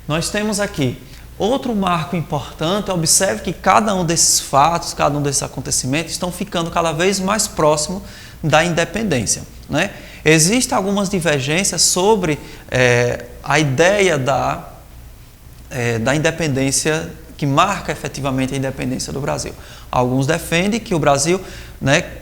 Nós temos aqui outro marco importante. Observe que cada um desses fatos, cada um desses acontecimentos estão ficando cada vez mais próximo da independência, né? Existem algumas divergências sobre a ideia da independência, que marca efetivamente a independência do Brasil. Alguns defendem que o Brasil, né,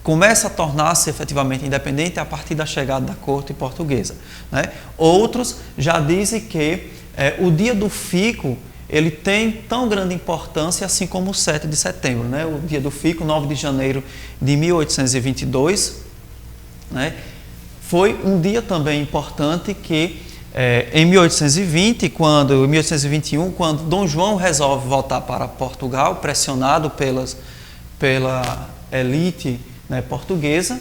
começa a tornar-se efetivamente independente a partir da chegada da corte portuguesa, né? Outros já dizem que o dia do fico ele tem tão grande importância assim como o 7 de setembro, né? O dia do fico, 9 de janeiro de 1822, né? Foi um dia também importante que em 1821, quando Dom João resolve voltar para Portugal, pressionado pela elite, né, portuguesa,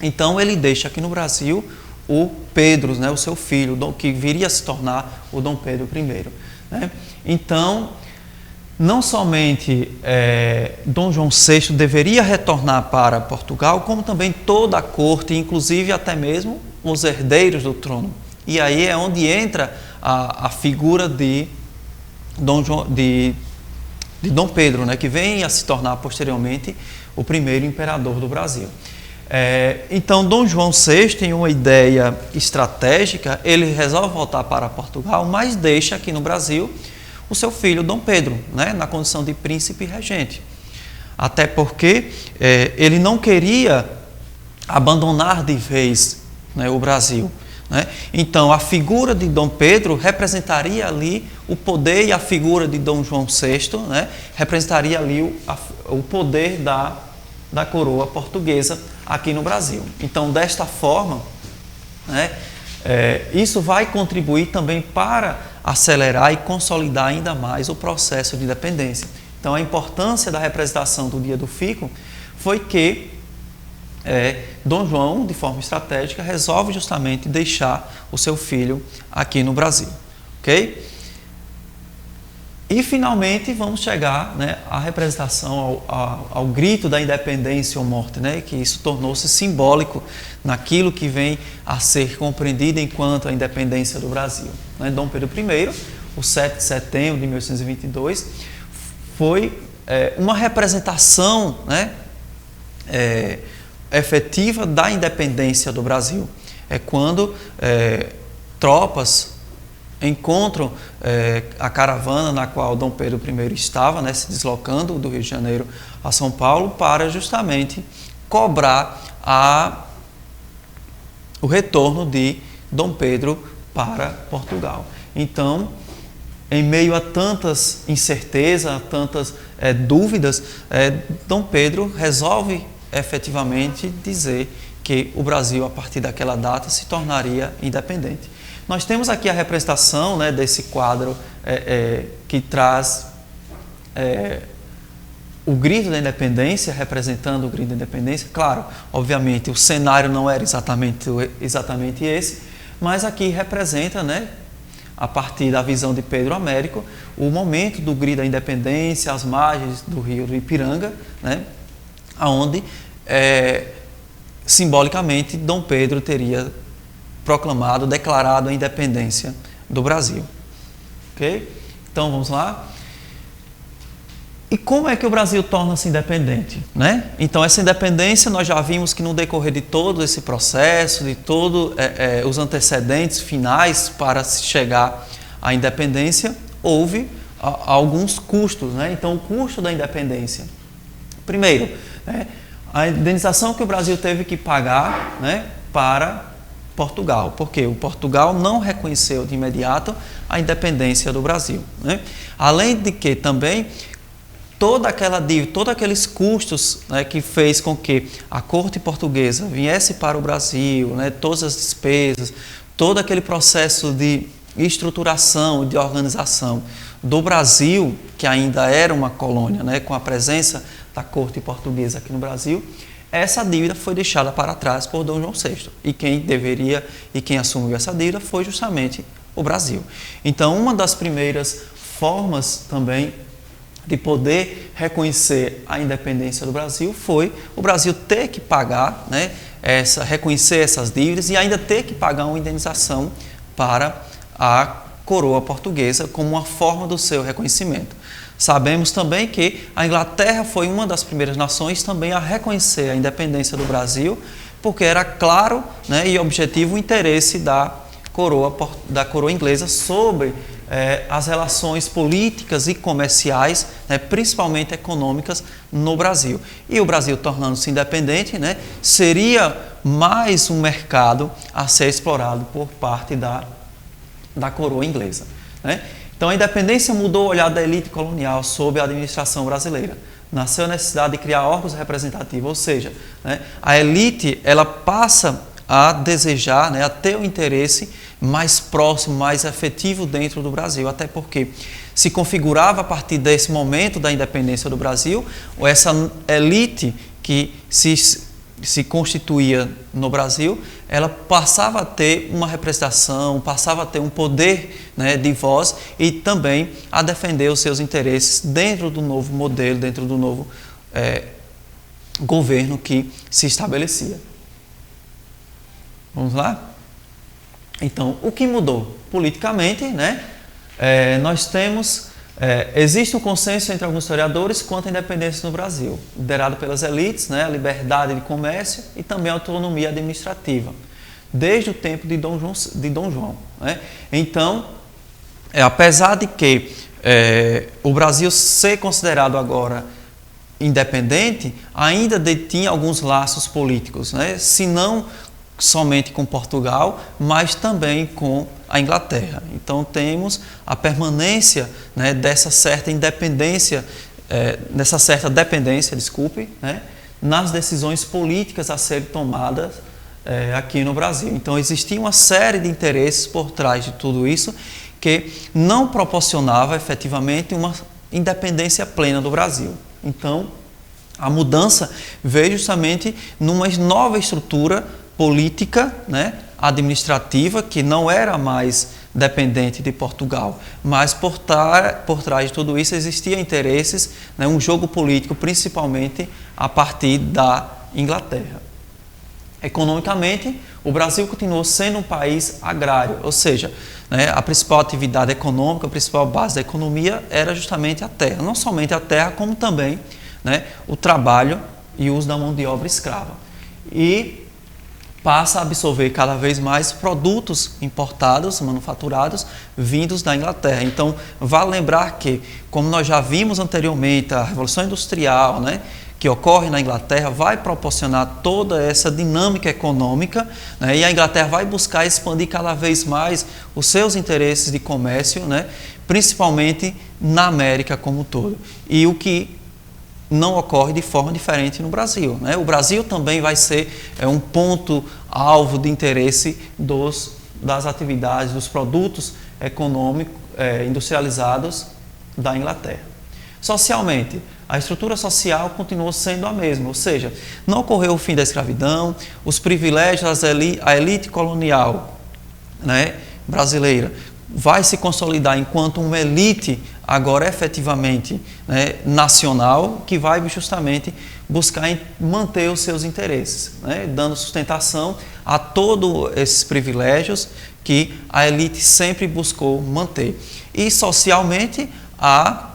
então ele deixa aqui no Brasil o Pedro, né, o seu filho, que viria a se tornar o Dom Pedro I. Né? Então, não somente Dom João VI deveria retornar para Portugal, como também toda a corte, inclusive até mesmo os herdeiros do trono. E aí é onde entra a figura de Dom Pedro, né, que vem a se tornar posteriormente o primeiro imperador do Brasil. Então, Dom João VI tem uma ideia estratégica, ele resolve voltar para Portugal, mas deixa aqui no Brasil o seu filho Dom Pedro, né, na condição de príncipe regente. Até porque ele não queria abandonar de vez, né, o Brasil. Né? Então, a figura de Dom Pedro representaria ali o poder, e a figura de Dom João VI, né, representaria ali o poder da coroa portuguesa aqui no Brasil. Então, desta forma, né, isso vai contribuir também para acelerar e consolidar ainda mais o processo de independência. Então, a importância da representação do dia do fico foi que Dom João, de forma estratégica, resolve justamente deixar o seu filho aqui no Brasil. Ok? E, finalmente, vamos chegar, né, à representação, ao grito da independência ou morte, né, que isso tornou-se simbólico naquilo que vem a ser compreendido enquanto a independência do Brasil. Né? Dom Pedro I, o 7 de setembro de 1822, foi uma representação, né, efetiva da independência do Brasil. É quando tropas encontram a caravana na qual Dom Pedro I estava, né, se deslocando do Rio de Janeiro a São Paulo para justamente cobrar o retorno de Dom Pedro para Portugal. Então, em meio a tantas incertezas, a tantas dúvidas, Dom Pedro resolve efetivamente dizer que o Brasil, a partir daquela data, se tornaria independente. Nós temos aqui a representação, né, desse quadro que traz o grito da independência, representando o grito da independência. Claro, obviamente, o cenário não era exatamente esse, mas aqui representa, né, a partir da visão de Pedro Américo, o momento do grito da independência, às margens do rio do Ipiranga, né, onde, simbolicamente, Dom Pedro teria declarado a independência do Brasil. Ok? Então, vamos lá. E como é que o Brasil torna-se independente? Né? Então, essa independência, nós já vimos que no decorrer de todo esse processo, de todos os antecedentes finais para se chegar à independência, houve alguns custos. Né? Então, o custo da independência. Primeiro, né, a indenização que o Brasil teve que pagar, né, para Portugal, porque o Portugal não reconheceu de imediato a independência do Brasil. Né? Além de que também toda aquela dívida, todos aqueles custos, né, que fez com que a corte portuguesa viesse para o Brasil, né, todas as despesas, todo aquele processo de estruturação, de organização do Brasil, que ainda era uma colônia, né, com a presença da corte portuguesa aqui no Brasil, essa dívida foi deixada para trás por Dom João VI. E quem assumiu essa dívida foi justamente o Brasil. Então, uma das primeiras formas também de poder reconhecer a independência do Brasil foi o Brasil ter que pagar, né, reconhecer essas dívidas e ainda ter que pagar uma indenização para a coroa portuguesa como uma forma do seu reconhecimento. Sabemos também que a Inglaterra foi uma das primeiras nações também a reconhecer a independência do Brasil, porque era claro, né, e objetivo o interesse da coroa inglesa sobre as relações políticas e comerciais, né, principalmente econômicas, no Brasil. E o Brasil, tornando-se independente, né, seria mais um mercado a ser explorado por parte da coroa inglesa, né? Então, a independência mudou o olhar da elite colonial sobre a administração brasileira. Nasceu a necessidade de criar órgãos representativos, ou seja, né, a elite ela passa a desejar, né, a ter um interesse mais próximo, mais efetivo dentro do Brasil, até porque se configurava a partir desse momento da independência do Brasil, essa elite que se constituía no Brasil, ela passava a ter uma representação, passava a ter um poder, né, de voz e também a defender os seus interesses dentro do novo modelo, dentro do novo governo que se estabelecia. Vamos lá? Então, o que mudou? Politicamente, né, nós temos... existe um consenso entre alguns historiadores quanto à independência no Brasil, liderado pelas elites, né, a liberdade de comércio e também a autonomia administrativa, desde o tempo de Dom João. Né? Então, apesar de que o Brasil ser considerado agora independente, ainda detinha alguns laços políticos, né? Se não somente com Portugal, mas também com a Inglaterra. Então temos a permanência, né, dessa certa independência, né, nas decisões políticas a serem tomadas aqui no Brasil. Então existia uma série de interesses por trás de tudo isso que não proporcionava efetivamente uma independência plena do Brasil. Então a mudança veio justamente numa nova estrutura política, né, administrativa, que não era mais dependente de Portugal, mas por trás de tudo isso existiam interesses, né, um jogo político principalmente a partir da Inglaterra. Economicamente, o Brasil continuou sendo um país agrário, ou seja, né, a principal atividade econômica, a principal base da economia era justamente a terra, não somente a terra, como também, né, o trabalho e o uso da mão de obra escrava. E passa a absorver cada vez mais produtos importados, manufaturados, vindos da Inglaterra. Então, vale lembrar que, como nós já vimos anteriormente, a Revolução Industrial, né, que ocorre na Inglaterra, vai proporcionar toda essa dinâmica econômica, né, e a Inglaterra vai buscar expandir cada vez mais os seus interesses de comércio, né, principalmente na América como um todo. E o que não ocorre de forma diferente no Brasil, né? O Brasil também vai ser um ponto-alvo de interesse das atividades, dos produtos econômicos industrializados da Inglaterra. Socialmente, a estrutura social continuou sendo a mesma, ou seja, não ocorreu o fim da escravidão, os privilégios, a elite colonial, né, brasileira vai se consolidar enquanto uma elite agora efetivamente, né, nacional, que vai justamente buscar manter os seus interesses, né, dando sustentação a todos esses privilégios que a elite sempre buscou manter. E socialmente a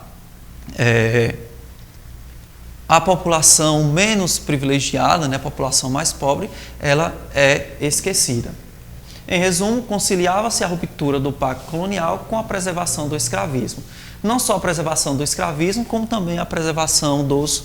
população menos privilegiada, né, a população mais pobre, ela é esquecida. Em resumo, conciliava-se a ruptura do pacto colonial com a preservação do escravismo. Não só a preservação do escravismo, como também a preservação dos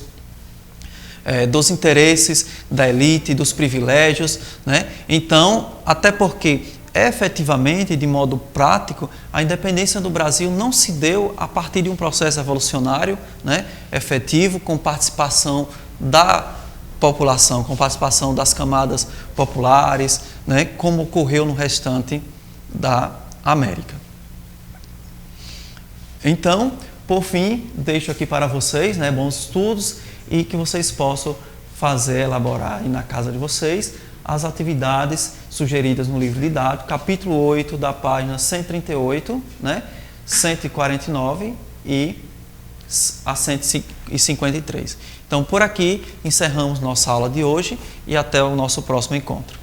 interesses da elite, dos privilégios, né? Então, até porque, efetivamente, de modo prático, a independência do Brasil não se deu a partir de um processo evolucionário, né, efetivo, com participação da população, com participação das camadas populares, né, como ocorreu no restante da América. Então, por fim, deixo aqui para vocês, né, bons estudos e que vocês possam elaborar aí na casa de vocês as atividades sugeridas no livro didático, capítulo 8, da página 138, né, 149 e a 153. Então, por aqui, encerramos nossa aula de hoje e até o nosso próximo encontro.